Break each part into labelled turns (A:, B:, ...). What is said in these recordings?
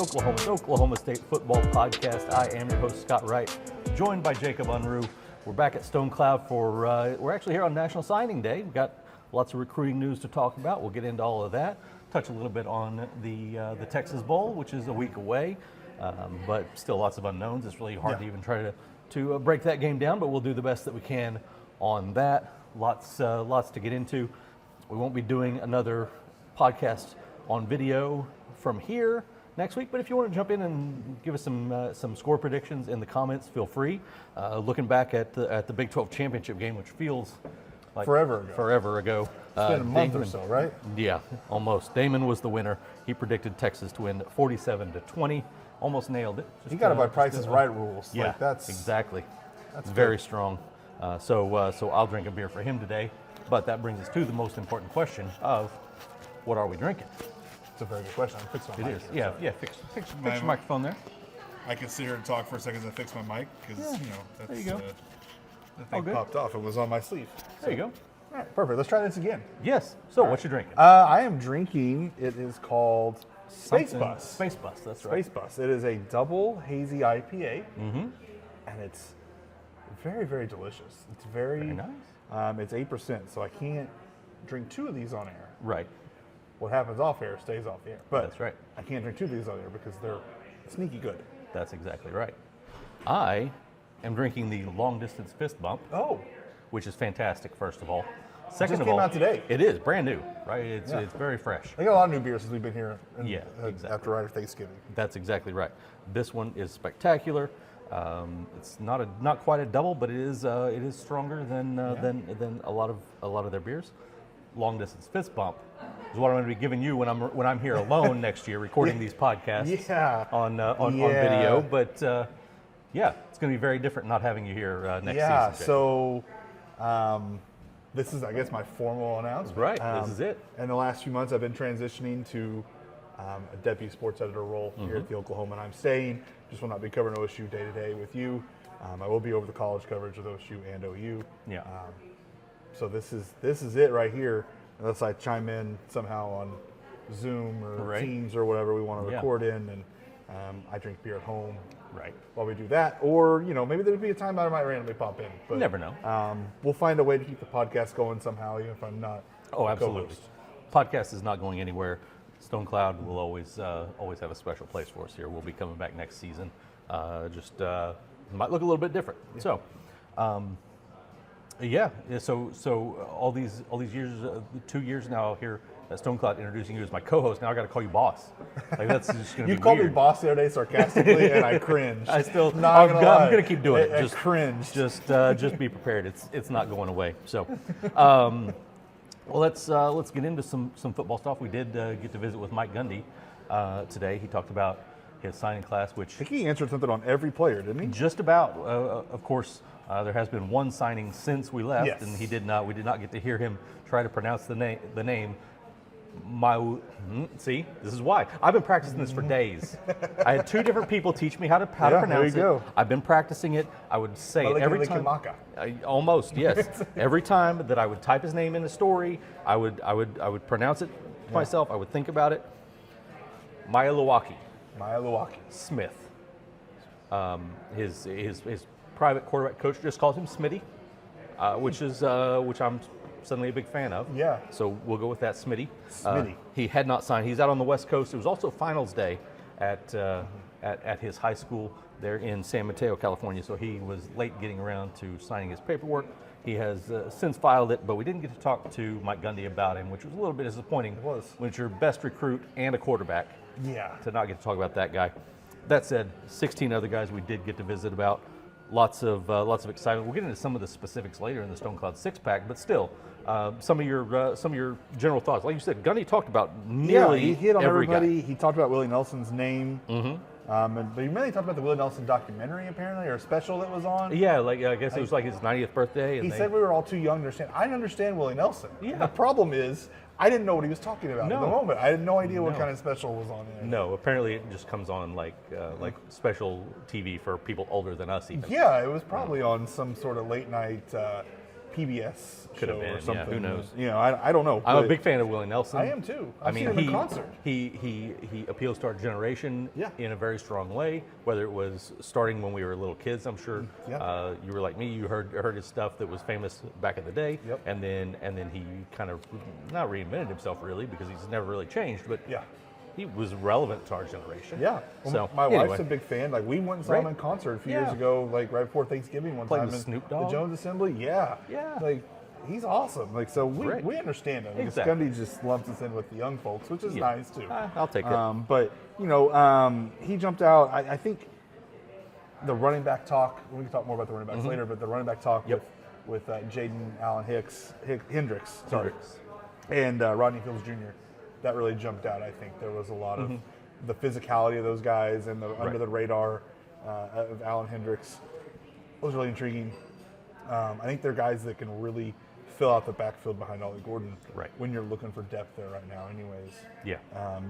A: Oklahoman's Oklahoma State Football Podcast. I am your host, Scott Wright, joined by Jacob Unruh. We're back at Stonecloud for, we're actually here on National Signing Day. We've got lots of recruiting news to talk about. We'll get into all of that, touch a little bit on the Texas Bowl, which is a week away, but still lots of unknowns. It's really hard to even try to break that game down, but we'll do the best that we can on that. Lots to get into. We won't be doing another podcast on video from here next week, but if you want to jump in and give us some score predictions in the comments, feel free. Looking back at the Big 12 championship game, which feels like forever ago.
B: It's been a month or so, right?
A: Yeah, almost. Damon was the winner. He predicted Texas to win 47-20. Almost nailed it.
B: He got it by Price is Right rules.
A: Yeah,
B: that's
A: exactly.
B: That's
A: very
B: good.
A: strong. So I'll drink a beer for him today. But that brings us to the most important question of what are we drinking?
B: It's a very good question. I'm fixing my mic.
A: It is. Yeah. Fix your microphone there.
C: I can sit here and talk for a second as I fix my mic because that's
A: There you go.
C: the thing popped off. It was on my sleeve.
A: There you go.
B: All right, perfect. Let's try this again.
A: Yes. So what you drinking?
B: I am drinking. It is called Space
A: Something-
B: Bus.
A: Space Bus. That's right.
B: Space Bus. It is a double hazy IPA, and it's very, very delicious. It's very
A: nice.
B: It's 8%, so I can't drink two of these on air.
A: Right.
B: What happens off air stays off the air. But
A: That's right.
B: I can't drink two of these on air because they're sneaky good.
A: That's exactly right. I am drinking the long distance fist bump,
B: Oh,
A: which is fantastic. First of all. Second
B: just
A: of
B: came
A: all,
B: out today.
A: It is brand new, right? It's very fresh.
B: I got a lot of new beers since we've been here.
A: Exactly.
B: After right after Thanksgiving.
A: That's exactly right. This one is spectacular. It's not quite a double, but it is stronger than a lot of their beers. Long distance fist bump is what I'm going to be giving you when I'm here alone next year recording these podcasts on video. But it's going to be very different not having you here next season.
B: Yeah.
A: Jake.
B: So this is, I guess, my formal announcement.
A: Right. This is it.
B: In the last few months, I've been transitioning to a deputy sports editor role here at the Oklahoman. I'm staying. Just will not be covering OSU day to day with you. I will be over the college coverage of OSU and OU.
A: Yeah.
B: So this is it right here. Unless I chime in somehow on Zoom or Teams or whatever we want to record in, and I drink beer at home.
A: Right.
B: While we do that, or maybe there'd be a time that I might randomly pop in. But
A: You never know.
B: We'll find a way to keep the podcast going somehow, even if I'm not.
A: Oh, absolutely. Podcast is not going anywhere. Stonecloud will always have a special place for us here. We'll be coming back next season. Might look a little bit different. Yeah. So all these years, 2 years now here at Stonecloud, introducing you as my co-host. Now I got to call you boss. Like that's just going to be
B: You called
A: weird.
B: me boss the other day sarcastically, and I cringed.
A: I still.
B: Not gonna lie.
A: I'm going to keep doing it.
B: I
A: Just
B: cringed.
A: Just be prepared. It's not going away. So. Well, let's get into some football stuff. We did get to visit with Mike Gundy today. He talked about his signing class, which
B: I think he answered something on every player, didn't he?
A: just about. Of course, there has been one signing since we left,
B: Yes.
A: and we did not get to hear him try to pronounce the name. See, this is why I've been practicing this for days. I had two different people teach me how to pronounce
B: there you
A: it.
B: go.
A: I've been practicing it. I would say it every time. Almost, yes. Every time that I would type his name in the story, I would pronounce it myself. I would think about it. Milwaukee Smith. His private quarterback coach just calls him Smitty, which I'm suddenly a big fan of.
B: Yeah.
A: So we'll go with that, Smitty.
B: Smitty.
A: He had not signed. He's out on the West Coast. It was also finals day at his high school there in San Mateo, California. So he was late getting around to signing his paperwork. He has since filed it, but we didn't get to talk to Mike Gundy about him, which was a little bit disappointing. It
B: was.
A: When it's your best recruit and a quarterback.
B: Yeah.
A: To not get to talk about that guy. That said, 16 other guys we did get to visit about. Lots of excitement. We'll get into some of the specifics later in the Stonecloud six-pack, but still, some of your general thoughts. Like you said, Gundy talked about nearly
B: he hit on
A: every
B: everybody.
A: guy.
B: He talked about Willie Nelson's name. But he mainly talked about the Willie Nelson documentary, apparently, or a special that was on.
A: Yeah, like I guess it was like his 90th birthday.
B: He said we were all too young to understand. I understand Willie Nelson.
A: Yeah.
B: The problem is I didn't know what he was talking about at the moment. I had no idea what kind of special was on there.
A: No, apparently it just comes on like special TV for people older than us even.
B: Yeah, it was probably on some sort of late night PBS
A: Could have
B: show
A: been,
B: or
A: yeah,
B: something.
A: who knows?
B: You know, I don't know.
A: I'm a
B: but
A: big fan of Willie Nelson.
B: I am too. I've
A: I mean,
B: seen him in concert.
A: he appeals to our generation
B: Yeah.
A: in a very strong way. Whether it was starting when we were little kids, I'm sure
B: Yeah.
A: you were like me. You heard his stuff that was famous back in the day,
B: Yep.
A: and then he kind of not reinvented himself really because he's never really changed, but
B: Yeah.
A: he was relevant to our generation.
B: Yeah. Well,
A: So
B: my
A: anyway.
B: wife's a big fan. Like we went and saw him
A: Right.
B: in concert a few
A: Yeah.
B: years ago, like right before Thanksgiving one
A: Played
B: time
A: with
B: in
A: Snoop
B: the
A: Dogg.
B: Jones Assembly. Yeah.
A: Yeah.
B: Like he's awesome. Like so
A: Right.
B: we understand him. Because
A: Exactly.
B: Gundy just lumps us in with the young folks, which is
A: Yeah.
B: nice too.
A: I'll take it.
B: But you know, he jumped out. I think the running back talk. We can talk more about the running backs later, but the running back talk
A: Mm-hmm. Yep.
B: with Jaden Allen Hendricks, sorry,
A: Hendricks.
B: and Rodney Fields Jr. That really jumped out. I think there was a lot of the physicality of those guys and the under the radar of Allen Hendricks was really intriguing. I think they're guys that can really fill out the backfield behind Ollie Gordon
A: Right.
B: when you're looking for depth there right now anyways.
A: Yeah.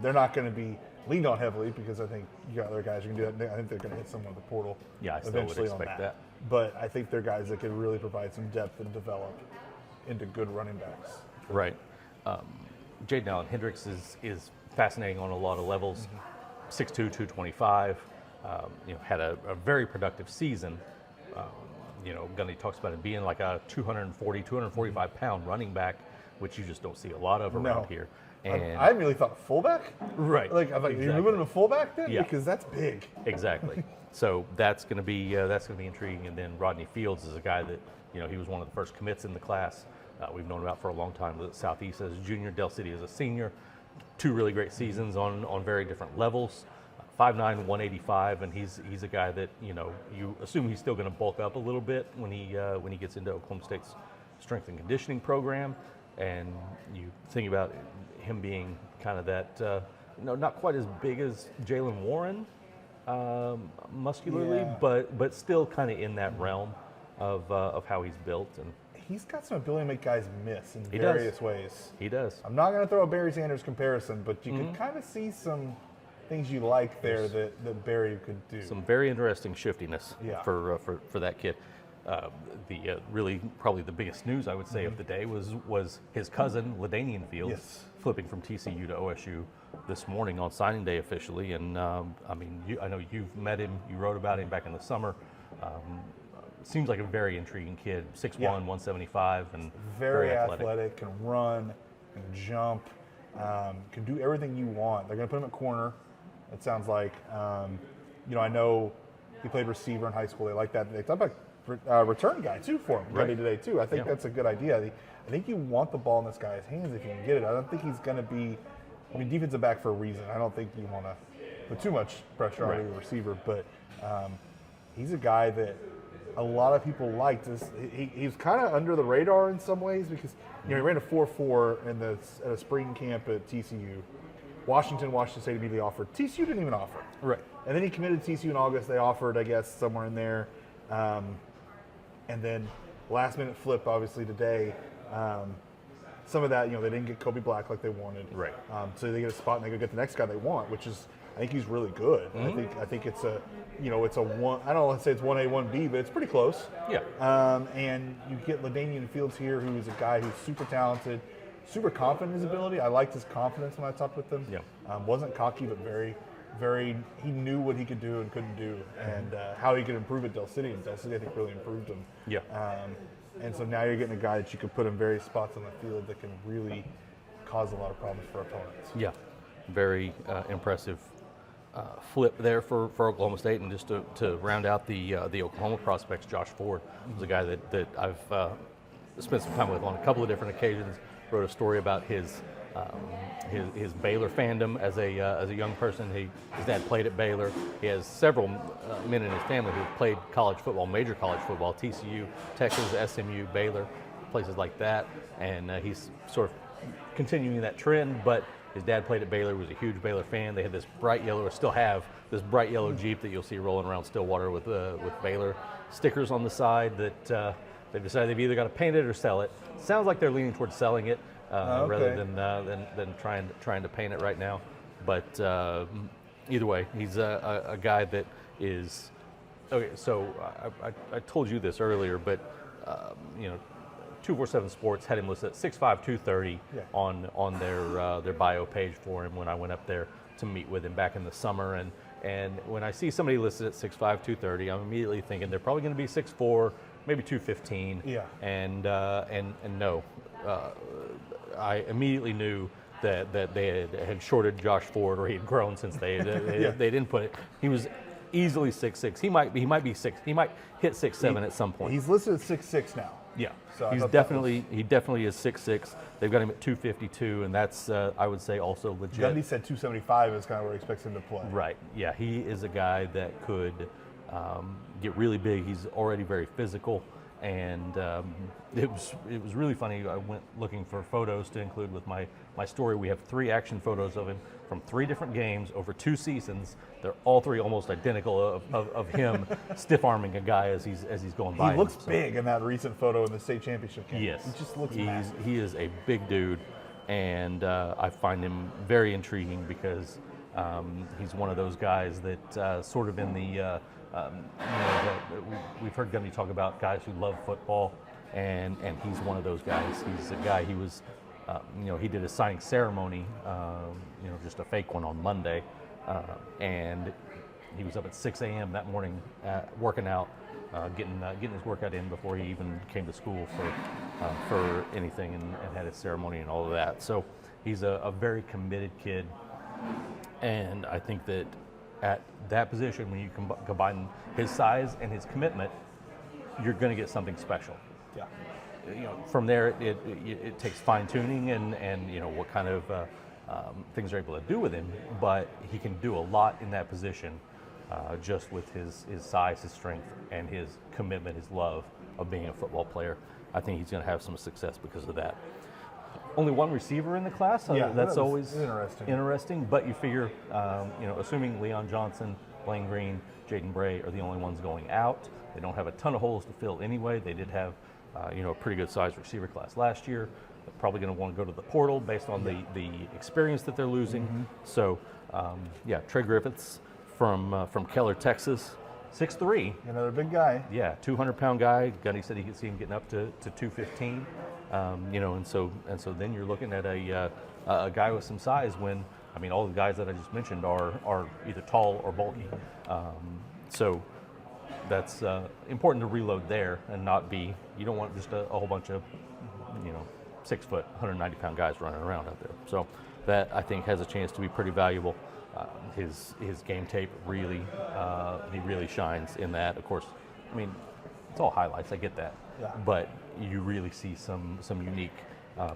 B: They're not going to be leaned on heavily because I think you got other guys who can do that. I think they're going to hit someone with the portal
A: Yeah, I still would
B: eventually on
A: expect
B: that.
A: that.
B: But I think they're guys that can really provide some depth and develop into good running backs.
A: Right. Jaden Allen Hendricks is fascinating on a lot of levels. 6'2", 225. Had a very productive season. Gundy talks about it being like a 240, 245 pound running back, which you just don't see a lot of around
B: No.
A: here.
B: I
A: And
B: immediately thought fullback.
A: right,
B: Like I thought you're moving him to fullback then
A: Yeah.
B: because that's big.
A: exactly. So that's going to be intriguing. And then Rodney Fields is a guy that he was one of the first commits in the class. We've known about for a long time. The Southeast as a junior, Del City as a senior. 2 really great seasons on very different levels. 5'9", 185, and he's a guy that you assume he's still going to bulk up a little bit when he gets into Oklahoma State's strength and conditioning program. And you think about him being kind of that not quite as big as Jalen Warren muscularly,
B: Yeah.
A: but still kind of in that realm of how he's built, and
B: He's got some ability to make guys miss in
A: He does.
B: various ways.
A: he does.
B: I'm not going to throw a Barry Sanders comparison, but you
A: Mm-hmm.
B: can kind of see some things you like there that Barry could do.
A: Some very interesting shiftiness
B: Yeah.
A: for that kid. Really probably the biggest news I would say of the day was his cousin LaDainian Fields
B: Yes.
A: flipping from TCU to OSU this morning on signing day officially. And I know you've met him. You wrote about him back in the summer. Seems like a very intriguing kid. 6'1",
B: Yeah.
A: 175, and
B: Very athletic, can run, can jump, can do everything you want. They're going to put him at corner, it sounds like. I know he played receiver in high school. They like that. They talked about return guy, too, for him
A: Right.
B: today, too. I think
A: Yeah.
B: that's a good idea. I think you want the ball in this guy's hands if you can get it. I don't think he's going to be defensive back for a reason. I don't think you want to put too much pressure on
A: Right.
B: a receiver, but he's a guy that a lot of people liked. He's kind of under the radar in some ways because he ran a 4.4 at a spring camp at TCU. Washington State immediately offered. TCU didn't even offer.
A: Right.
B: And then he committed to TCU in August. They offered, I guess, somewhere in there. And then last minute flip, obviously, today. Some of that, they didn't get Kobe Black like they wanted.
A: Right.
B: So they get a spot and they go get the next guy they want, which is, I think he's really good.
A: Mm-hmm.
B: I think it's a, it's a one. I don't want to say it's 1A, 1B, but it's pretty close.
A: Yeah.
B: And you get LaDainian Fields here, who is a guy who's super talented, super confident in his ability. I liked his confidence when I talked with him.
A: Yeah.
B: Wasn't cocky, but very. He knew what he could do and couldn't do, and how he could improve at Del City. And Del City, I think, really improved him.
A: Yeah.
B: And so now you're getting a guy that you can put in various spots on the field that can really cause a lot of problems for opponents.
A: Yeah, very impressive flip there for Oklahoma State. And just to round out the Oklahoma prospects, Josh Ford was a guy that I've spent some time with on a couple of different occasions. Wrote a story about his Baylor fandom as a young person. His dad played at Baylor. He has several men in his family who have played college football, major college football, TCU, Texas, SMU, Baylor, places like that. And he's sort of continuing that trend, but his dad played at Baylor, was a huge Baylor fan. They had this bright yellow, or still have this bright yellow Jeep that you'll see rolling around Stillwater with Baylor stickers on the side that they've decided they've either got to paint it or sell it. Sounds like they're leaning towards selling it rather than trying to paint it right now. But either way, he's a guy that is okay. So I told you this earlier, but 247 Sports had him listed at 6'5", 230
B: Yeah.
A: on their bio page for him when I went up there to meet with him back in the summer. And when I see somebody listed at 6'5", 230, I'm immediately thinking they're probably going to be 6'4", maybe 215.
B: Yeah.
A: And no, I immediately knew that they had shorted Josh Ford, or he had grown since they didn't put it. He was easily 6'6". He might be 6. He might hit 6'7" at some point.
B: He's listed at 6'6" now.
A: Yeah,
B: So I
A: he
B: thought
A: definitely is 6'6". They've got him at 252, and that's I would say also legit.
B: Gundy said 275 is kind of where he expects him to play.
A: Right. Yeah, he is a guy that could get really big. He's already very physical, and it was really funny. I went looking for photos to include with my story. We have 3 action photos of him from 3 different games over 2 seasons. They're all 3 almost identical of him stiff arming a guy as he's going by.
B: He looks big in that recent photo in the state championship game.
A: Yes,
B: He just looks massive.
A: he is a big dude, and I find him very intriguing because he's one of those guys that sort of in the we've heard Gundy talk about guys who love football, and he's one of those guys. He's a guy. He was he did a signing ceremony, just a fake one on Monday, and he was up at 6 a.m. that morning working out, getting his workout in before he even came to school for anything, and had his ceremony and all of that. So he's a very committed kid, and I think that at that position, when you combine his size and his commitment, you're going to get something special.
B: Yeah.
A: From there, it takes fine tuning and what kind of things are able to do with him, but he can do a lot in that position, just with his size, his strength, and his commitment, his love of being a football player. I think he's going to have some success because of that. Only one receiver in the class.
B: Yeah,
A: That's
B: that was
A: always interesting. But you figure, assuming Leon Johnson, Blaine Green, Jaden Bray are the only ones going out, they don't have a ton of holes to fill anyway. They did have, a pretty good sized receiver class last year. They're probably going to want to go to the portal based on the experience that they're losing.
B: Mm-hmm.
A: So, Trey Griffiths from Keller, Texas, 6'3".
B: Another big guy.
A: Yeah, 200-pound guy. Gundy said he could see him getting up to 215. And so then you're looking at a guy with some size. When all the guys that I just mentioned are either tall or bulky. So that's important to reload there and not be. You don't want just a whole bunch of 6 foot, 190-pound guys running around out there. So that I think has a chance to be pretty valuable. His game tape really he really shines in that. Of course, it's all highlights. I get that.
B: Yeah.
A: But you really see some unique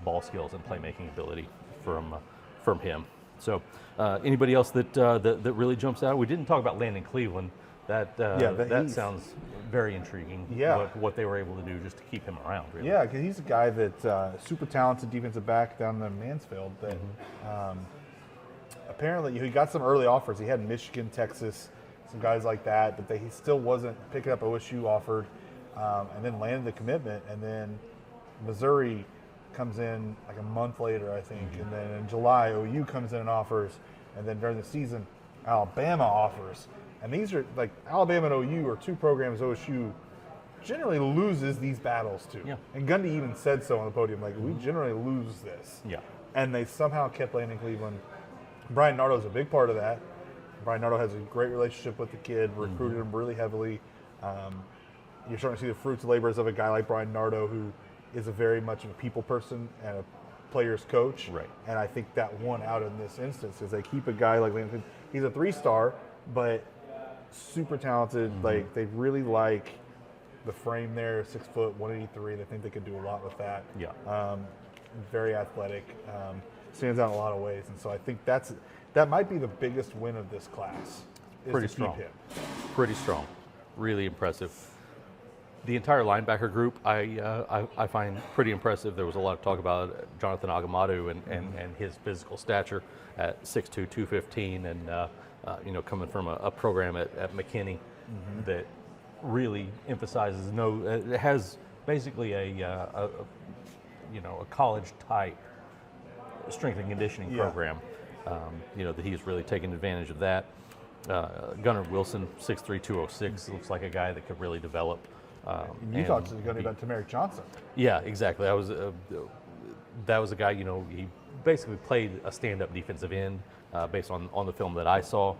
A: ball skills and playmaking ability from him. So anybody else that really jumps out? We didn't talk about Landon Cleveland. That sounds very intriguing.
B: Yeah.
A: What they were able to do just to keep him around. Really.
B: Yeah, because he's a guy that super talented defensive back down in Mansfield. That apparently he got some early offers. He had Michigan, Texas, some guys like that, but he still wasn't picking up OSU offered, and then landed the commitment, and then Missouri comes in like a month later, I think, and then in July OU comes in and offers, and then during the season Alabama offers. And these are like Alabama and OU are 2 programs OSU generally loses these battles to.
A: Yeah.
B: And Gundy even said so on the podium, like, we generally lose this.
A: Yeah.
B: And they somehow kept landing Cleveland. Brian Nardo's a big part of that. Brian Nardo has a great relationship with the kid, recruited him really heavily. You're starting to see the fruits and labors of a guy like Brian Nardo, who is a very much of a people person and a player's coach.
A: Right.
B: And I think that won out in this instance is they keep a guy like Landon. He's a 3-star, but super talented. Like, they really like the frame there, 6 foot, 183. They think they could do a lot with that.
A: Yeah.
B: Very athletic. Stands out in a lot of ways. And so I think that might be the biggest win of this class. Is
A: Pretty
B: to
A: strong.
B: Keep him.
A: Pretty strong. Really impressive. The entire linebacker group I find pretty impressive. There was a lot of talk about Jonathan Agamadu and his physical stature at 6'2", 215, and coming from a program at McKinney that really emphasizes it has basically a college type strength and conditioning program. That he's really taken advantage of that. Gunnar Wilson, 6'3", 206, looks like a guy that could really develop
B: You talked to Gundy about Tamarick Johnson.
A: Yeah, exactly. That was a guy, he basically played a stand-up defensive end based on the film that I saw.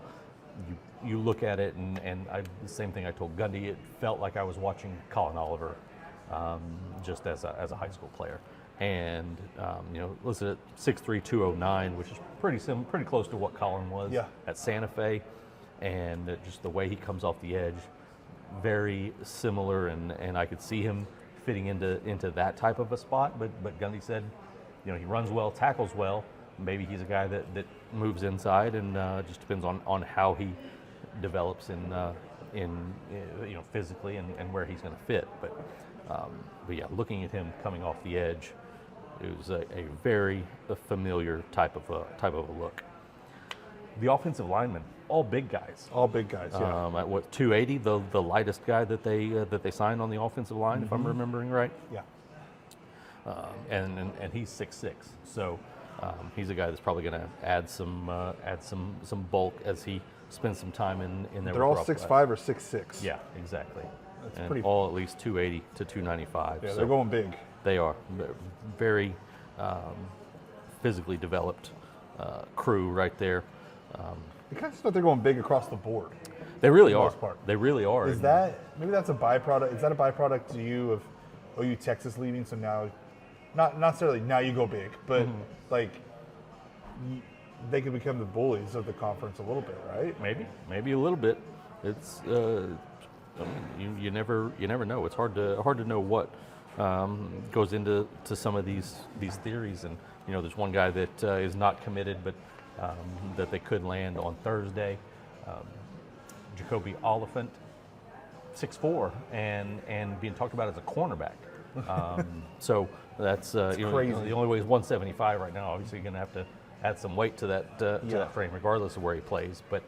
A: You look at it, and the same thing I told Gundy, it felt like I was watching Colin Oliver just as a high school player. And, listed at 6'3", 209, which is pretty close to what Colin was at Santa Fe. And just the way he comes off the edge, very similar, and I could see him fitting into that type of a spot. But Gundy said, he runs well, tackles well. Maybe he's a guy that moves inside, and just depends on how he develops in physically and where he's going to fit. But yeah, looking at him coming off the edge, it was a very familiar type of a look. The offensive linemen, all big guys.
B: All big guys, yeah.
A: At what, 280, the lightest guy that they signed on the offensive line, if I'm remembering right.
B: Yeah.
A: And he's 6'6", so he's a guy that's probably going to add some bulk as he spends some time in there.
B: They're all 6'5" or 6'6".
A: Yeah, exactly.
B: That's
A: and
B: pretty.
A: All at least 280 to 295.
B: Yeah,
A: so
B: they're going big.
A: They are very physically developed crew right there.
B: You kind of thought they're going big across the board.
A: They really
B: for the
A: are.
B: most part.
A: They really are.
B: Is that maybe that's a byproduct? Is that a byproduct to you of OU Texas leaving? So now, not necessarily now you go big, but they could become the bullies of the conference a little bit, right?
A: Maybe a little bit. It's you never know. It's hard to know what goes into some of these theories. And there's one guy that is not committed, but that they could land on Thursday. Jacoby Oliphant, 6'4", and being talked about as a cornerback. So that's
B: crazy.
A: The only way is 175 right now. Obviously, you're going to have to add some weight to that frame, regardless of where he plays. But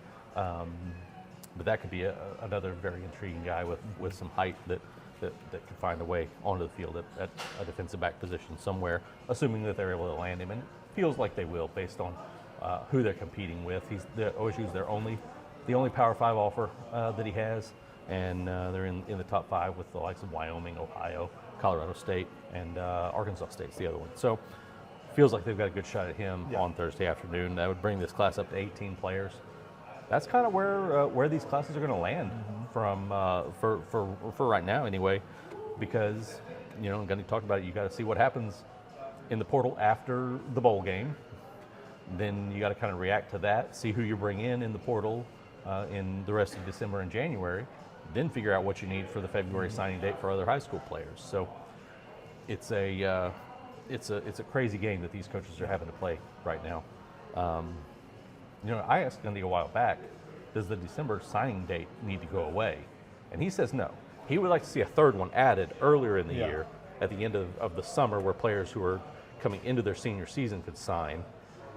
A: that could be another very intriguing guy with some height that could find a way onto the field at a defensive back position somewhere, assuming that they're able to land him. And it feels like they will, based on who they're competing with. OSU's the only Power 5 offer that he has, and they're in the top 5 with the likes of Wyoming, Ohio, Colorado State, and Arkansas State's the other one. So feels like they've got a good shot at him on Thursday afternoon. That would bring this class up to 18 players. That's kind of where these classes are going to land from for right now anyway, because Gundy talked about it. You got to see what happens in the portal after the bowl game. Then you got to kind of react to that, see who you bring in the portal in the rest of December and January, then figure out what you need for the February signing date for other high school players. So it's a crazy game that these coaches are having to play right now. I asked Gundy a while back, does the December signing date need to go away? And he says no. He would like to see a third one added earlier in the year, at the end of the summer, where players who are coming into their senior season could sign.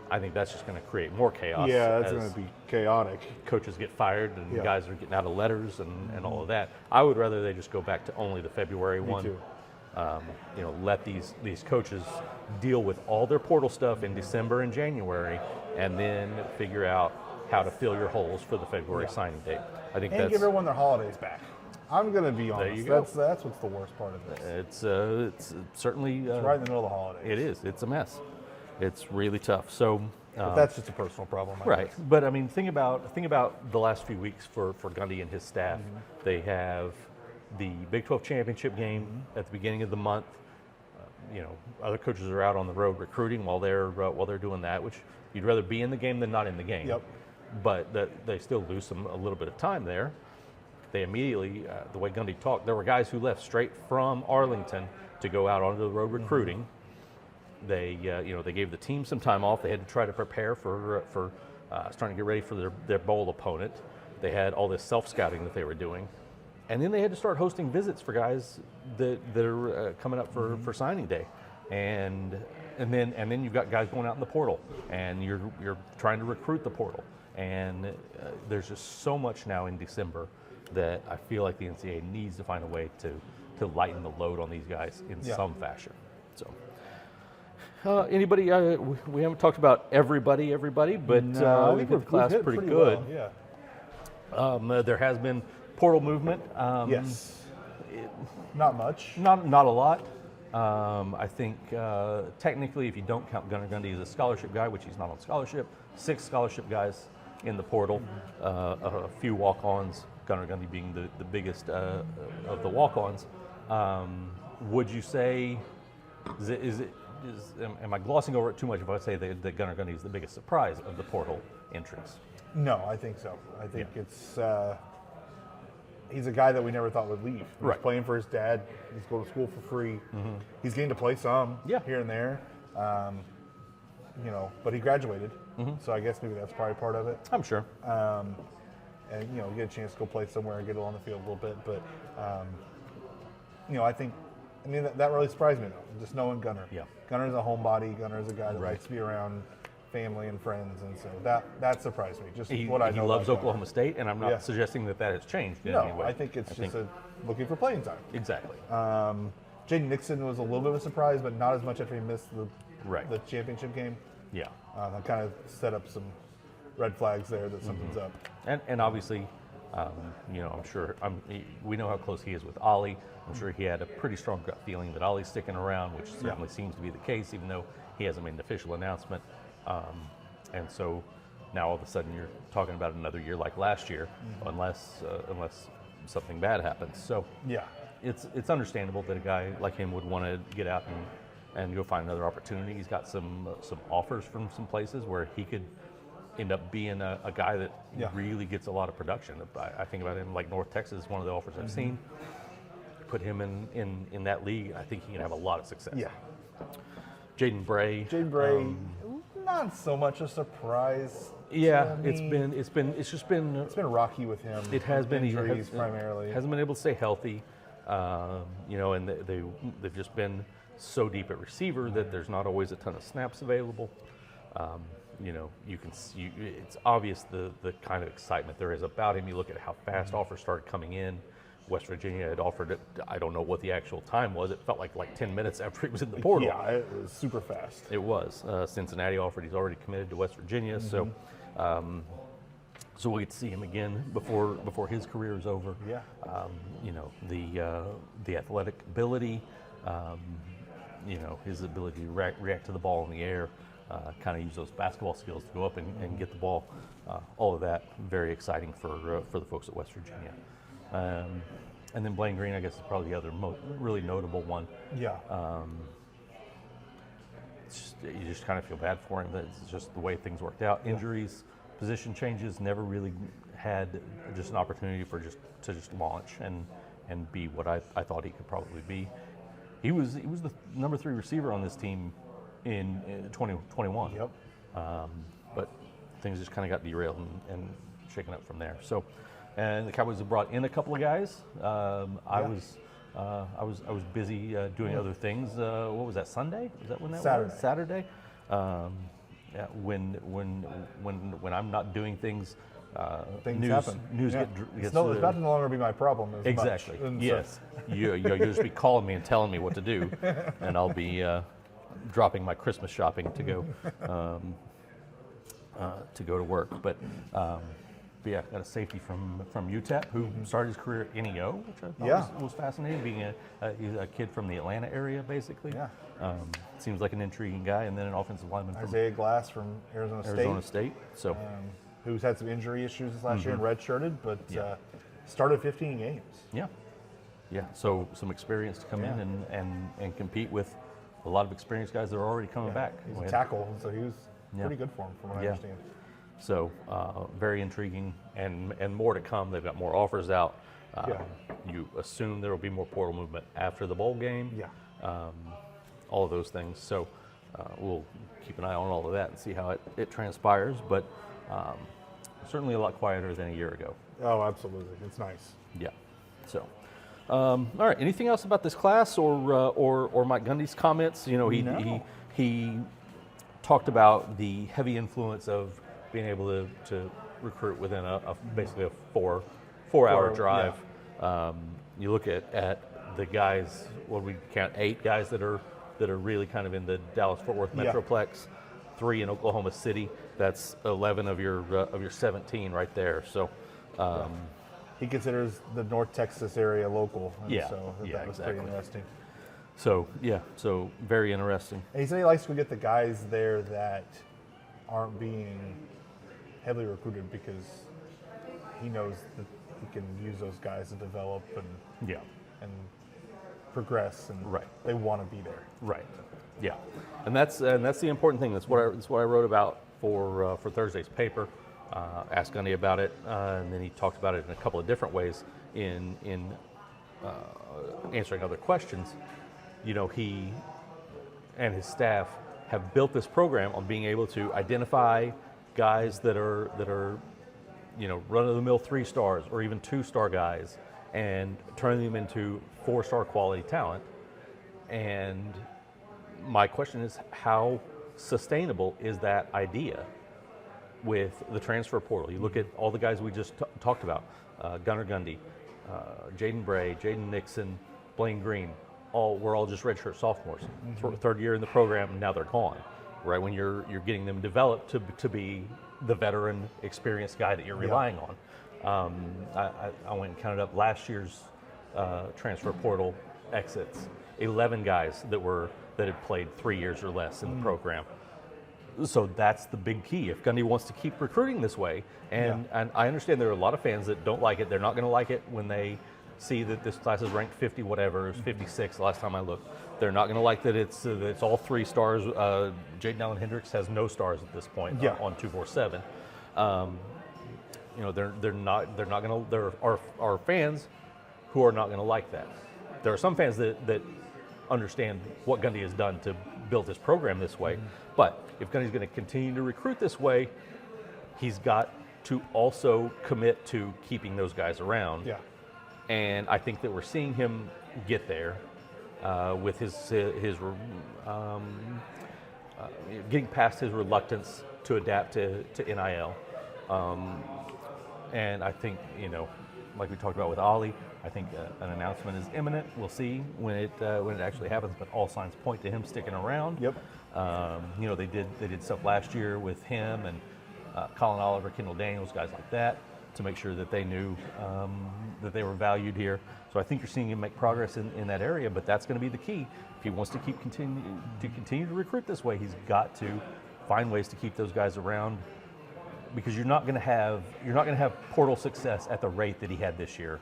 A: I think that's just going to create more chaos.
B: Yeah, that's going to be chaotic.
A: Coaches get fired and guys are getting out of letters and all of that. I would rather they just go back to only the February one.
B: Me too.
A: Let these coaches deal with all their portal stuff in December and January, and then figure out how to fill your holes for the February signing date. I think
B: and
A: that's
B: give everyone their holidays back. I'm going to be honest.
A: There you go.
B: That's what's the worst part of this.
A: It's certainly
B: It's right in the middle of the holidays.
A: It is. It's a mess. It's really tough. So.
B: But that's just a personal problem.
A: Right. But I mean, think about the last few weeks for Gundy and his staff. They have the Big 12 championship game at the beginning of the month. Other coaches are out on the road recruiting while they're doing that, which you'd rather be in the game than not in the game.
B: Yep.
A: But they still lose a little bit of time there. They immediately, the way Gundy talked, there were guys who left straight from Arlington to go out onto the road recruiting. They gave the team some time off. They had to try to prepare for starting to get ready for their bowl opponent. They had all this self-scouting that they were doing. And then they had to start hosting visits for guys that are coming up for signing day. And then you've got guys going out in the portal, and you're trying to recruit the portal. And there's just so much now in December that I feel like the NCAA needs to find a way to lighten the load on these guys in some fashion. So. Anybody? We haven't talked about everybody, but
B: No,
A: we hit the class
B: hit
A: pretty good.
B: Well, yeah.
A: There has been portal movement.
B: Yes. Not much.
A: Not a lot. I think technically, if you don't count Gunnar Gundy as a scholarship guy, which he's not on scholarship, 6 scholarship guys in the portal, a few walk-ons, Gunnar Gundy being the biggest of the walk-ons. Would you say, am I glossing over it too much if I say that Gunnar Gundy is the biggest surprise of the portal entries?
B: No, I think so. I think it's he's a guy that we never thought would leave. He's playing for his dad. He's going to school for free. He's getting to play some here and there. But he graduated, so I guess maybe that's probably part of it.
A: I'm sure.
B: And get a chance to go play somewhere and get on the field a little bit. But I think that really surprised me though. Just knowing Gunnar.
A: Yeah.
B: Gunner's a homebody. Gunner's a guy that likes to be around family and friends, and so that surprised me. Just what I know.
A: He loves
B: about
A: Oklahoma State, and I'm not suggesting that has changed in any way.
B: I think it's looking for playing time.
A: Exactly.
B: Jaden Nixon was a little bit of a surprise, but not as much after he missed the championship game.
A: Yeah.
B: That kind of set up some red flags there that something's up.
A: And obviously, I'm sure we know how close he is with Ollie. I'm sure he had a pretty strong gut feeling that Ollie's sticking around, which certainly seems to be the case, even though he hasn't made an official announcement. And so now all of a sudden you're talking about another year like last year, unless something bad happens. So it's understandable that a guy like him would want to get out and go find another opportunity. He's got some offers from some places where he could end up being a guy that really gets a lot of production. I think about him like North Texas, one of the offers I've seen. Put him in that league, I think he can have a lot of success.
B: Yeah.
A: Jaden Bray.
B: Not so much a surprise.
A: Yeah,
B: to me.
A: it's been
B: rocky with him.
A: It has been
B: injuries primarily.
A: Hasn't been able to stay healthy, and they've just been so deep at receiver that there's not always a ton of snaps available. You can see it's obvious the kind of excitement there is about him. You look at how fast offers started coming in. West Virginia had offered it. I don't know what the actual time was. It felt like 10 minutes after he was in the portal.
B: Yeah, it was super fast.
A: It was. Cincinnati offered. He's already committed to West Virginia. So we'll get to see him again before his career is over.
B: Yeah.
A: The athletic ability, his ability to react to the ball in the air, kind of use those basketball skills to go up and get the ball. All of that very exciting for the folks at West Virginia. And then Blaine Green, I guess, is probably the other really notable one.
B: Yeah.
A: You just kind of feel bad for him. It's just the way things worked out. Injuries, position changes, never really had just an opportunity to just launch and be what I thought he could probably be. He was the number 3 receiver on this team in 2021.
B: Yep.
A: But things just kind of got derailed and shaken up from there. So. And the Cowboys have brought in a couple of guys. I was busy doing other things. What was that? Sunday? Is that when that was? Saturday. When I'm not doing things,
B: things happen.
A: News gets
B: it's no longer be my problem.
A: Exactly.
B: Much.
A: Yes. You'll just be calling me and telling me what to do, and I'll be dropping my Christmas shopping to go to work. But. Yeah, got a safety from UTEP who started his career at NEO, which I thought was fascinating, being a kid from the Atlanta area, basically. Yeah. Seems like an intriguing guy. And then an offensive lineman from
B: Isaiah Glass from Arizona State.
A: So,
B: who's had some injury issues this last year and redshirted, but started 15 games.
A: Yeah. Yeah, so some experience to come in and compete with a lot of experienced guys that are already coming back.
B: He's a tackle, so he was pretty good for him, from what I understand.
A: So very intriguing, and more to come. They've got more offers out. You assume there will be more portal movement after the bowl game. Yeah. All of those things. So we'll keep an eye on all of that and see how it transpires. But certainly a lot quieter than a year ago.
B: Oh, absolutely. It's nice.
A: Yeah. So. All right. Anything else about this class or Mike Gundy's comments? He talked about the heavy influence of being able to recruit within basically a four-hour drive. Yeah. You look at the guys. What we count 8 guys that are really kind of in the Dallas-Fort Worth Metroplex. 3 in Oklahoma City. That's 11 of your 17 right there. So.
B: he considers the North Texas area local. And
A: Yeah,
B: so
A: yeah,
B: that was pretty
A: exactly.
B: interesting.
A: So yeah, so very interesting.
B: And he said he likes to get the guys there that aren't being heavily recruited because he knows that he can use those guys to develop
A: Yeah,
B: and progress, and
A: Right.
B: they want to be there.
A: right. Yeah, and that's the important thing. That's what I wrote about for Thursday's paper. Asked Gundy about it, and then he talked about it in a couple of different ways in answering other questions. You know, he and his staff have built this program on being able to identify guys that are you know, run-of-the-mill 3-stars or even 2-star guys, and turn them into 4-star quality talent. And my question is, how sustainable is that idea with the transfer portal? You look at all the guys we just talked about, Gunnar Gundy, Jaden Bray, Jaden Nixon, Blaine Green, we're all just redshirt sophomores. Third year in the program, and now they're gone. Right when you're getting them developed to be the veteran, experienced guy that you're relying on. I went and counted up last year's transfer portal exits. 11 guys that had played 3 years or less in the program. So that's the big key. If Gundy wants to keep recruiting this way, and I understand there are a lot of fans that don't like it. They're not going to like it when they see that this class is ranked 50 whatever. It was 56 the last time I looked. They're not going to like that it's all 3 stars. Jaden Allen Hendricks has no stars at this point on 247. You know, they're not going to. There are fans who are not going to like that. There are some fans that understand what Gundy has done to build his program this way. But if Gundy's going to continue to recruit this way, he's got to also commit to keeping those guys around.
B: Yeah.
A: And I think that we're seeing him get there with his getting past his reluctance to adapt to NIL. And I think, you know, like we talked about with Ollie, I think an announcement is imminent. We'll see when it actually happens, but all signs point to him sticking around.
B: Yep.
A: You know, they did stuff last year with him and Colin Oliver, Kendall Daniels, guys like that, to make sure that they knew that they were valued here. So I think you're seeing him make progress in that area, but that's going to be the key. If he wants to continue to recruit this way, he's got to find ways to keep those guys around, because you're not going to have portal success at the rate that he had this year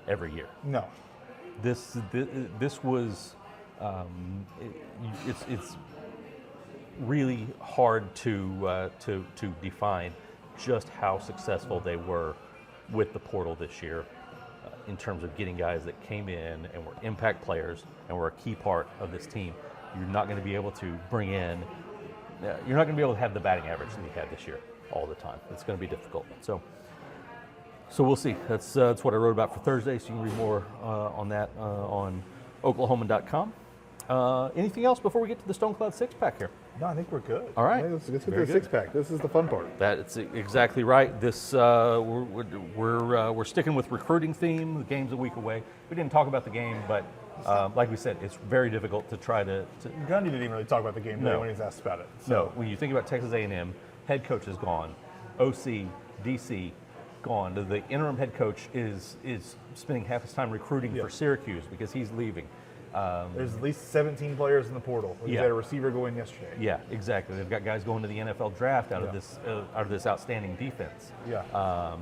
A: every year.
B: No.
A: This was it's really hard to define just how successful they were with the portal this year in terms of getting guys that came in and were impact players and were a key part of this team. You're not going to be able to bring in. You're not going to be able to have the batting average that you had this year all the time. It's going to be difficult. So we'll see. That's what I wrote about for Thursday. So you can read more on that on Oklahoman.com. Anything else before we get to the Stonecloud 6-pack here?
B: No, I think we're good.
A: All right.
B: Let's get to
A: Very
B: the
A: good.
B: 6-pack. This is the fun part.
A: That's exactly right. This we're sticking with recruiting theme. The game's a week away. We didn't talk about the game, but like we said, it's very difficult to try to.
B: Gundy didn't even really talk about the game today
A: No.
B: when he was asked about it.
A: No, when you think about Texas A&M, head coach is gone, OC, DC, gone. The interim head coach is spending half his time recruiting for Syracuse because he's leaving.
B: There's at least 17 players in the portal. We had a receiver go in yesterday.
A: Yeah, exactly. They've got guys going to the NFL draft out of this outstanding defense.
B: Yeah.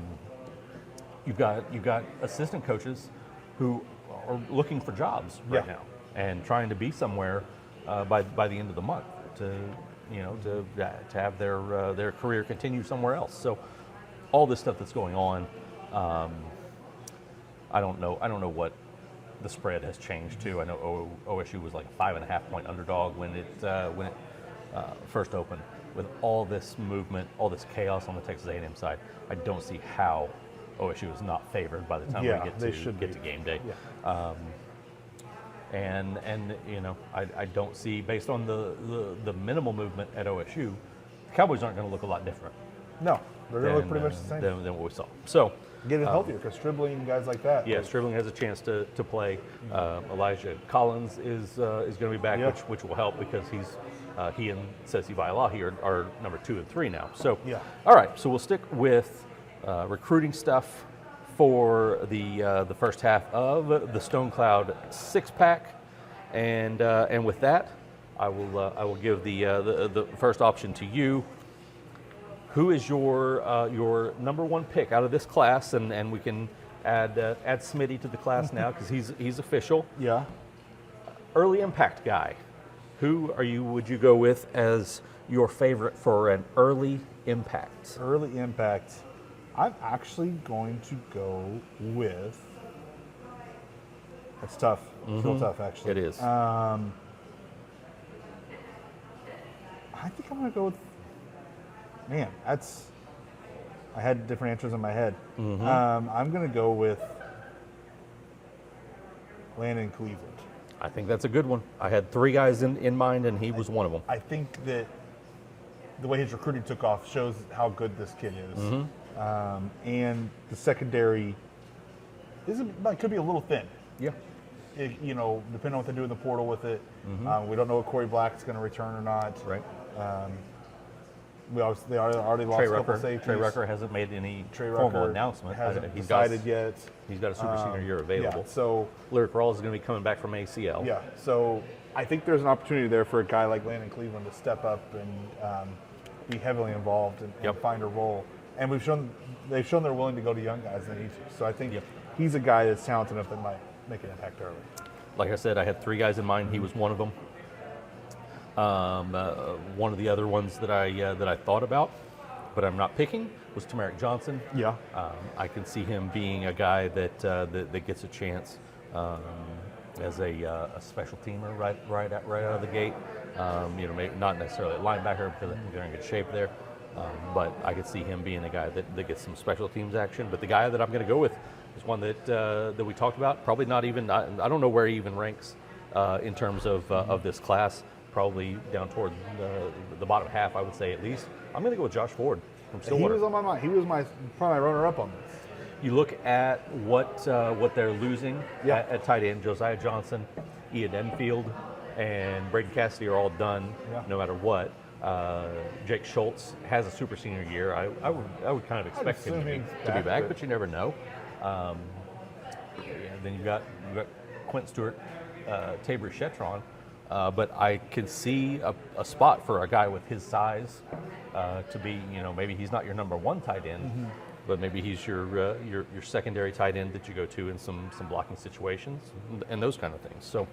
A: You've got assistant coaches who are looking for jobs right now and trying to be somewhere by the end of the month to have their career continue somewhere else. So all this stuff that's going on, I don't know what the spread has changed to. I know OSU was like a 5.5-point underdog when it first opened. With all this movement, all this chaos on the Texas A&M side, I don't see how OSU is not favored by the time we get to game day.
B: Yeah.
A: And you know, I don't see, based on the minimal movement at OSU, the Cowboys aren't going to look a lot different.
B: No, they're going to look pretty much the same.
A: Than what we saw. So
B: getting healthier, because Stribling, guys like that.
A: yeah, Stribling has a chance to play. Elijah Collins is going to be back, which will help because he and Sesi Vailahi are number 2 and 3 now. So all right, so we'll stick with recruiting stuff for the first half of the Stonecloud 6-pack, and with that, I will give the first option to you. Who is your number one pick out of this class, and we can add Smitty to the class now because he's official.
B: Yeah.
A: Early impact guy. Who would you go with as your favorite for an early impact?
B: Early impact. I'm actually going to go with. That's tough. It's real tough, actually.
A: It is.
B: I think I'm going to go with. Man, that's. I had different answers in my head. I'm going to go with Landon Cleveland.
A: I think that's a good one. I had 3 guys in mind, and he was one of them.
B: I think that the way his recruiting took off shows how good this kid is. And the secondary could be a little thin.
A: Yeah.
B: Depending on what they do in the portal with it. We don't know if Corey Black's going to return or not.
A: Right.
B: They already lost a couple safeties.
A: Trey Rucker hasn't made any formal announcement.
B: Hasn't decided yet.
A: He's got a super senior year available.
B: Yeah, so
A: Lyric Rawls is going to be coming back from ACL.
B: Yeah, so I think there's an opportunity there for a guy like Landon Cleveland to step up and be heavily involved and find a role. And they've shown they're willing to go to young guys in the East. So I think he's a guy that's talented enough that might make an impact early.
A: Like I said, I had 3 guys in mind. He was one of them. One of the other ones that I thought about, but I'm not picking, was Tamarick Johnson.
B: Yeah.
A: I can see him being a guy that gets a chance as a special teamer right out of the gate. Maybe not necessarily a linebacker because I think they're in good shape there, but I could see him being a guy that gets some special teams action. But the guy that I'm going to go with is one that we talked about. Probably not even. I don't know where he even ranks in terms of this class. Probably down toward the bottom half, I would say at least. I'm going to go with Josh Ford from Stillwater.
B: He was on my mind. He was probably my runner-up on this.
A: You look at what they're losing at tight end. Josiah Johnson, Ian Enfield, and Braden Cassidy are all done no matter what. Jake Schultz has a super senior year. I would kind of expect him to be back, but you never know. Then you got Quint Stewart, Tabor Shetron. But I can see a spot for a guy with his size to be, maybe he's not your number 1 tight end, but maybe he's your secondary tight end that you go to in some blocking situations and those kind of things. So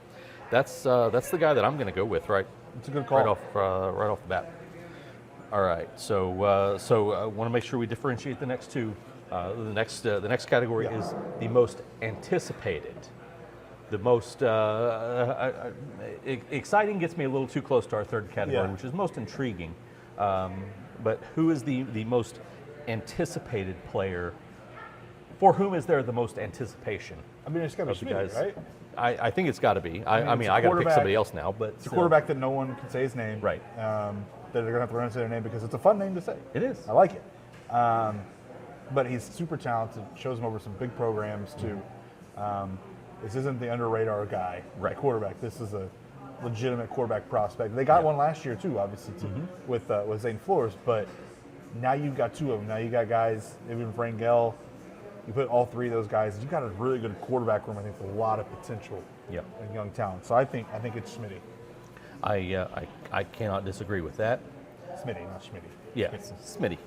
A: that's the guy that I'm going to go with, right?
B: It's a good call.
A: Right off the bat. All right. So I want to make sure we differentiate the next 2. The next category is the most anticipated. The most exciting gets me a little too close to our third category, which is most intriguing. But who is the most anticipated player? For whom is there the most anticipation?
B: I mean, it's got to be Smitty, right?
A: I think it's got to be. I got to pick somebody else now. But
B: it's a quarterback that no one can say his name.
A: Right.
B: That they're going to have to learn to say their name because it's a fun name to say.
A: It is.
B: I like it. But he's super talented. Shows him over some big programs too. This isn't the under radar guy, quarterback. This is a legitimate quarterback prospect. They got one last year too, obviously, with Zane Flores. But now you've got 2 of them. Now you got guys, even Frangel. You put all 3 of those guys. You got a really good quarterback room. I think with a lot of potential and young talent. So I think it's Smitty.
A: I cannot disagree with that.
B: Smitty, not Schmitty.
A: Yeah, Smitty.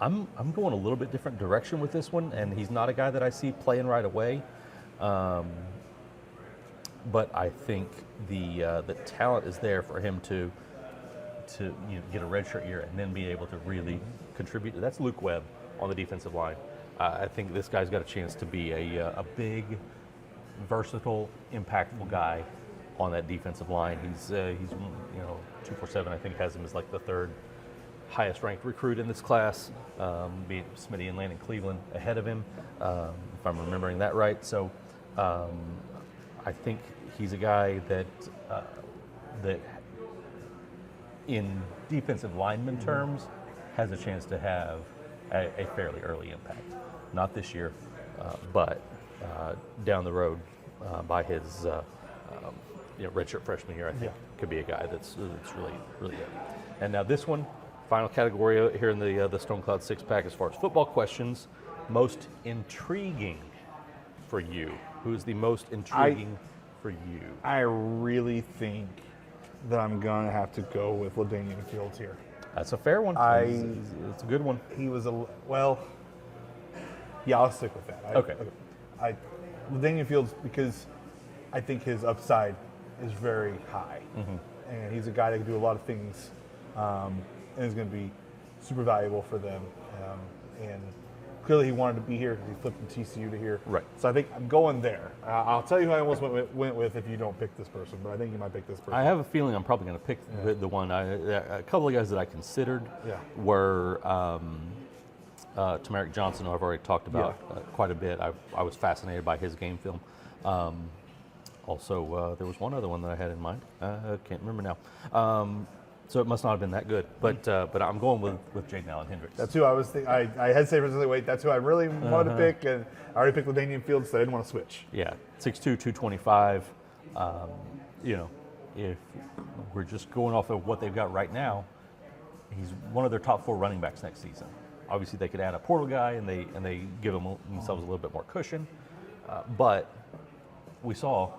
A: I'm going a little bit different direction with this one, and he's not a guy that I see playing right away. But I think the talent is there for him to get a redshirt year and then be able to really contribute. That's Luke Webb on the defensive line. I think this guy's got a chance to be a big, versatile, impactful guy on that defensive line. He's 247. I think has him as like the 3rd highest ranked recruit in this class, be it Smitty and Landon Cleveland ahead of him, if I'm remembering that right. So I think he's a guy that in defensive lineman terms has a chance to have a fairly early impact. Not this year, but down the road by his redshirt freshman year, I think could be a guy that's really, really good. And now this one, final category here in the Stonecloud six-pack as far as football questions. Most intriguing for you. Who's the most intriguing for you?
B: I really think that I'm going to have to go with LaDainian Fields here.
A: That's a fair one. It's a good one.
B: He was yeah, I'll stick with that.
A: Okay.
B: LaDainian Fields, because I think his upside is very high. And he's a guy that can do a lot of things and is going to be super valuable for them. And clearly he wanted to be here because he flipped from TCU to here.
A: Right.
B: So I think I'm going there. I'll tell you who I almost went with if you don't pick this person, but I think you might pick this person.
A: I have a feeling I'm probably going to pick the one. A couple of guys that I considered were Tamarick Johnson, who I've already talked about quite a bit. I was fascinated by his game film. Also, there was one other one that I had in mind. I can't remember now. So it must not have been that good. But I'm going with Jaden Allen Hendricks.
B: That's who I was thinking. I hesitated for a second. Wait, that's who I really wanted to pick, and I already picked LaDainian Fields, so I didn't want to switch.
A: Yeah, 6'2", 225. If we're just going off of what they've got right now, he's one of their top 4 running backs next season. Obviously, they could add a portal guy, and they give themselves a little bit more cushion. But we saw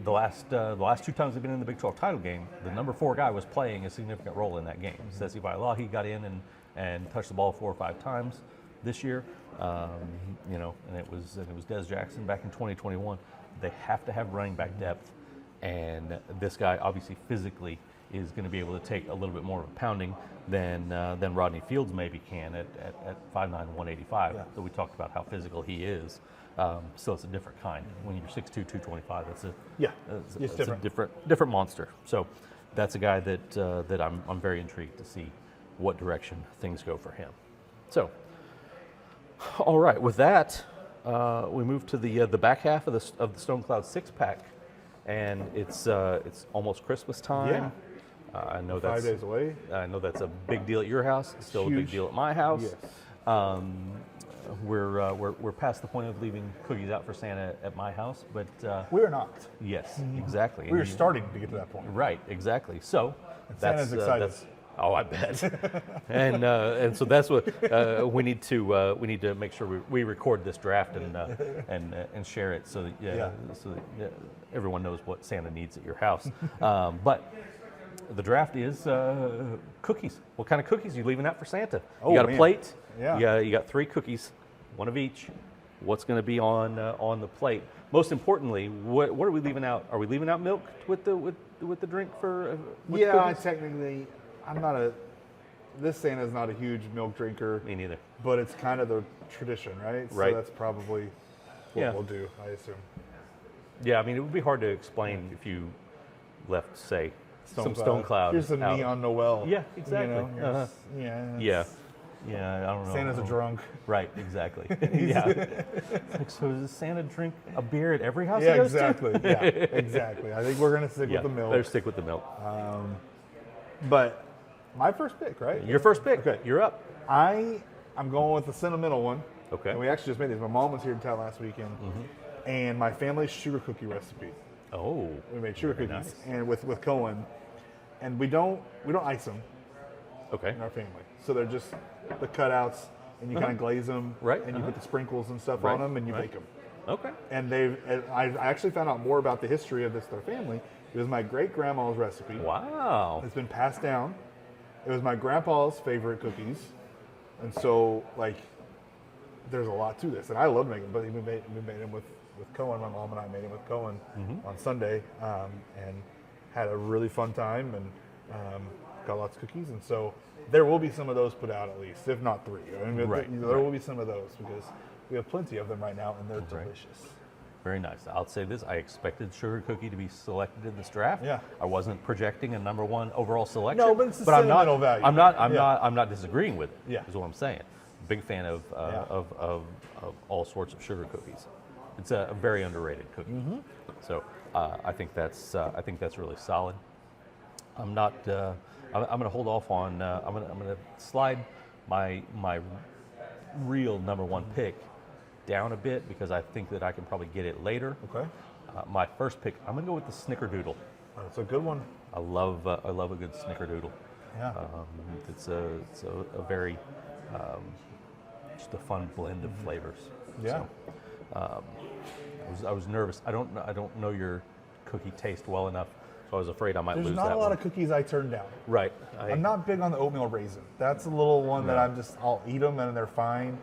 A: the last 2 times they've been in the Big 12 title game, the number 4 guy was playing a significant role in that game. Sesi Vailahi got in and touched the ball 4 or 5 times this year. And it was Des Jackson back in 2021. They have to have running back depth, and this guy obviously physically is going to be able to take a little bit more of a pounding than Rodney Fields maybe can at 5'9", 185.
B: Yeah.
A: So we talked about how physical he is. So it's a different kind. When you're 6'2", 225, it's a different monster. So that's a guy that I'm very intrigued to see what direction things go for him. So, all right, with that, we move to the back half of the Stonecloud six-pack, and it's almost Christmas time.
B: Yeah.
A: I know
B: 5 days away.
A: I know that's a big deal at your house. It's still
B: Huge.
A: a big deal at my house.
B: Yes.
A: We're past the point of leaving cookies out for Santa at my house, but
B: We are not.
A: yes, exactly.
B: We are starting to get to that point.
A: Right, exactly. So
B: Santa's excited.
A: Oh, I bet. and so that's what we need to make sure we record this draft and share it so that everyone knows what Santa needs at your house. But the draft is cookies. What kind of cookies are you leaving out for Santa? You got a plate.
B: Yeah.
A: You got 3 cookies, 1 of each. What's going to be on the plate? Most importantly, what are we leaving out? Are we leaving out milk with the drink for? With cookies?
B: Technically, this Santa's not a huge milk drinker.
A: Me neither.
B: But it's kind of the tradition, right?
A: Right.
B: So that's probably what we'll do, I assume.
A: Yeah, I mean, it would be hard to explain if you left, say, some Stonecloud.
B: Here's some
A: out.
B: Neon Noel.
A: Yeah, exactly. Yeah, I don't know.
B: Santa's a drunk.
A: Right, exactly. So does Santa drink a beer at every house he
B: Yeah,
A: goes to?
B: exactly. Yeah, exactly. I think we're going to stick with the milk.
A: Better stick with the milk.
B: But my first pick, right?
A: Your first pick.
B: Okay.
A: You're up.
B: I'm going with the sentimental one.
A: Okay.
B: And we actually just made this. My mom was here in town last weekend, and my family's sugar cookie recipe.
A: Oh.
B: We made sugar
A: very
B: cookies,
A: nice.
B: and with Cohen, and we don't ice them
A: Okay.
B: in our family. So they're just the cutouts, and you kind of glaze them,
A: Right,
B: and you put the sprinkles and stuff
A: Right,
B: on them, and you
A: right.
B: bake them.
A: Okay.
B: And I actually found out more about the history of their family. It was my great grandma's recipe.
A: Wow.
B: It's been passed down. It was my grandpa's favorite cookies, and so there's a lot to this, and I love making them. But we made them with Cohen. My mom and I made them with Cohen on Sunday, and had a really fun time, and got lots of cookies. And so there will be some of those put out, at least, if not 3. I mean, there will be some of those because we have plenty of them right now, and they're delicious.
A: Very nice. I'll say this: I expected sugar cookie to be selected in this draft.
B: Yeah.
A: I wasn't projecting a number 1 overall selection.
B: No, but it's the
A: I'm not.
B: sentimental value.
A: I'm not disagreeing with it.
B: Yeah.
A: Is what I'm saying. Big fan of all sorts of sugar cookies. It's a very underrated cookie. So I think that's really solid. I'm not. I'm going to hold off on. I'm going to slide my real number 1 pick down a bit because I think that I can probably get it later.
B: Okay.
A: My first pick, I'm going to go with the Snickerdoodle.
B: That's a good one.
A: I love a good Snickerdoodle.
B: Yeah.
A: It's a very just a fun blend of flavors.
B: Yeah.
A: So, I was nervous. I don't know your cookie taste well enough, so I was afraid I might
B: There's
A: lose
B: not
A: that
B: a lot
A: one.
B: of cookies I turn down.
A: Right.
B: I'm not big on the oatmeal raisin. That's a little one that I'll eat them and they're fine.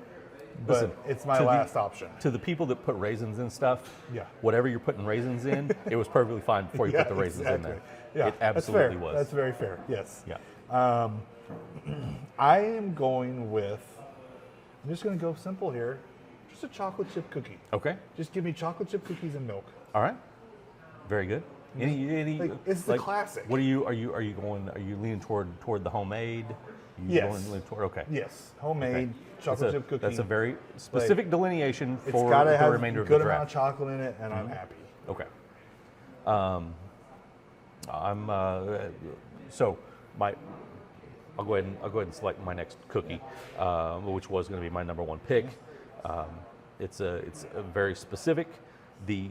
B: But
A: Listen,
B: it's my
A: to
B: last option.
A: To the people that put raisins in stuff,
B: Yeah.
A: whatever you're putting raisins in, it was perfectly fine before you put the raisins in there.
B: Yeah,
A: It absolutely
B: that's fair.
A: was.
B: That's very fair. Yes.
A: Yeah.
B: I am going with. I'm just going to go simple here. Just a chocolate chip cookie.
A: Okay.
B: Just give me chocolate chip cookies and milk.
A: All right. Very good. Any
B: It's the classic.
A: What are you going? Are you leaning toward the homemade?
B: Yes.
A: Leaning toward, okay.
B: Yes. Homemade chocolate
A: That's
B: chip cookie.
A: That's a very specific delineation
B: It's
A: for
B: got to
A: the
B: have
A: remainder
B: a
A: of the
B: good amount of
A: draft.
B: chocolate in it, and I'm happy.
A: Okay. I'm so my. I'll go ahead and select my next cookie, which was going to be my number one pick. It's a very specific, the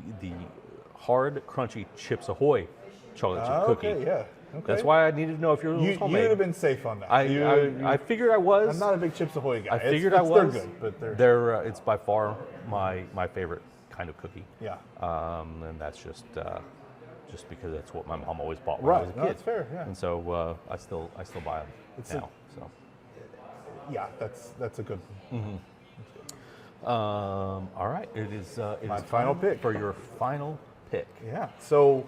A: hard crunchy Chips Ahoy chocolate chip cookie.
B: Okay, yeah. Okay.
A: That's why I needed to know if you're
B: You
A: homemade.
B: would have been safe on that.
A: I figured I was.
B: I'm not a big Chips Ahoy guy.
A: I figured
B: I
A: I was.
B: They're good, but
A: they're it's by far my favorite kind of cookie.
B: yeah.
A: And that's just because that's what my mom always bought when I was a
B: Right.
A: kid.
B: No, that's fair. Yeah.
A: And so I still buy them
B: It's
A: now. So
B: Yeah. That's a good one.
A: all right, it is
B: My final
A: time
B: pick.
A: for your final pick.
B: Yeah. So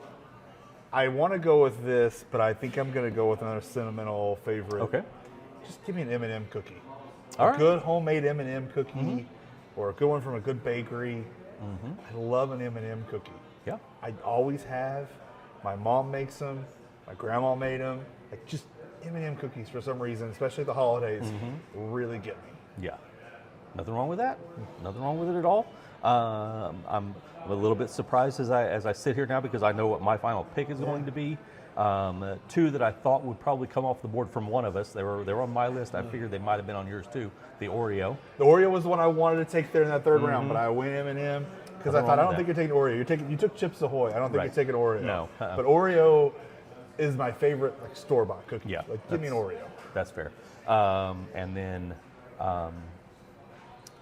B: I want to go with this, but I think I'm going to go with another sentimental favorite.
A: Okay.
B: Just give me an M&M cookie.
A: All
B: a
A: right.
B: good homemade M&M cookie, or a good one from a good bakery. I love an M&M cookie.
A: Yeah.
B: I always have. My mom makes them. My grandma made them. Like just M&M cookies for some reason, especially at the holidays, really get me.
A: Yeah. Nothing wrong with that. Nothing wrong with it at all. I'm a little bit surprised as I sit here now because I know what my final pick is going to be. Two that I thought would probably come off the board from one of us. They were on my list. I figured they might have been on yours too. The Oreo.
B: The Oreo was the one I wanted to take there in that third round, but I went M&M because I
A: Nothing
B: thought
A: wrong
B: I don't
A: with
B: think you're taking Oreo. You took Chips Ahoy. I don't think
A: Right.
B: you're taking Oreo.
A: No.
B: But Oreo is my favorite store-bought cookie.
A: Yeah,
B: Like give me an Oreo.
A: That's fair. And then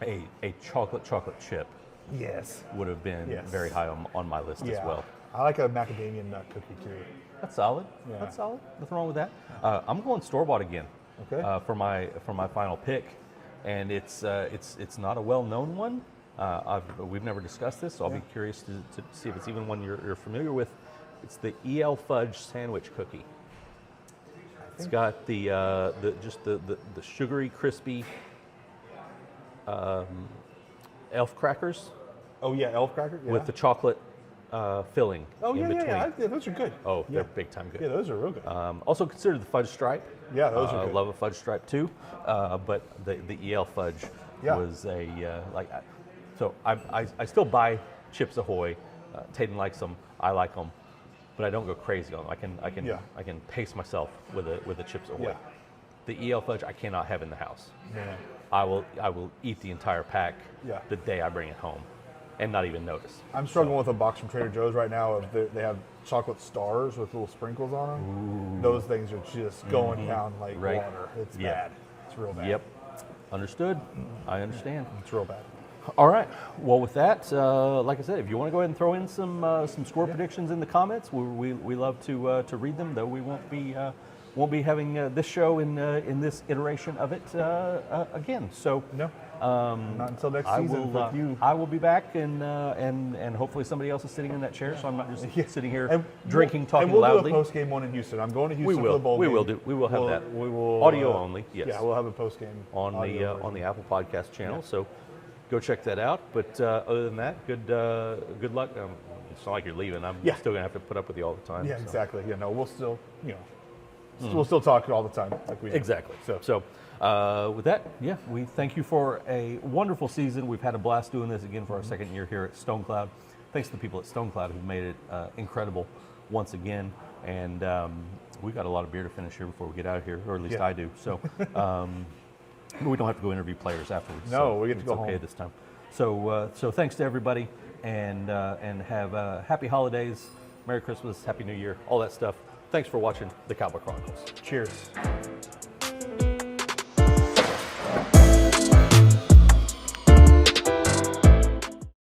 A: a chocolate chip
B: Yes.
A: would have been
B: Yes.
A: very high on my list
B: Yeah.
A: as well.
B: I like a macadamia nut cookie too.
A: That's solid.
B: Yeah.
A: That's solid. Nothing wrong with that. I'm going store bought again.
B: Okay.
A: For my final pick, and it's not a well known one. We've never discussed this, so I'll be curious to see if it's even one you're familiar with. It's the EL Fudge sandwich cookie. It's got the sugary, crispy elf crackers
B: Oh yeah, elf cracker. Yeah.
A: with the chocolate filling in between.
B: Yeah. Those are good.
A: Oh,
B: yeah.
A: they're big time good.
B: Yeah, those are real good.
A: Also considered the fudge stripe.
B: Yeah, those are good.
A: Love a fudge stripe too, but the EL fudge was a so I still buy Chips Ahoy. Tayden likes them. I like them, but I don't go crazy on them. I can pace myself with a Chips Ahoy.
B: Yeah.
A: The EL fudge I cannot have in the house.
B: Yeah.
A: I will eat the entire pack
B: Yeah.
A: the day I bring it home, and not even notice.
B: I'm struggling with a box from Trader Joe's right now. They have chocolate stars with little sprinkles on them. Those things are just going down like
A: Right.
B: water. It's
A: Yeah.
B: bad. It's real bad.
A: Yep, understood. I understand.
B: It's real bad.
A: All right. Well, with that, like I said, if you want to go ahead and throw in some score predictions in the comments, we love to read them. Though we won't be having this show in this iteration of it again. So
B: No. Not until next season with you.
A: I will be back, and hopefully somebody else is sitting in that chair, so I'm not just sitting here
B: And
A: drinking, talking
B: and we'll
A: loudly.
B: do a post game one in Houston. I'm going to Houston
A: We
B: for the
A: will.
B: bowl
A: We
B: game.
A: will do. We will have that.
B: We will
A: Audio only. Yes.
B: Yeah, we'll have a post game
A: on the Apple Podcast channel. So go check that out. But other than that, good luck. It's not like you're leaving. I'm still gonna have to put up with you all the time.
B: Yeah,
A: so.
B: exactly. Yeah, no, we'll still we'll still talk all the time like we do.
A: Exactly.
B: So
A: With that, we thank you for a wonderful season. We've had a blast doing this again for our second year here at Stonecloud. Thanks to the people at Stonecloud who've made it incredible once again. And we've got a lot of beer to finish here before we get out of here, or at least I do. So we don't have to go interview players afterwards.
B: No,
A: so
B: we get to
A: it's
B: go
A: okay
B: home.
A: this time. So thanks to everybody, and have happy holidays, Merry Christmas, Happy New Year, all that stuff. Thanks for watching the Cowboy Chronicles.
B: Cheers.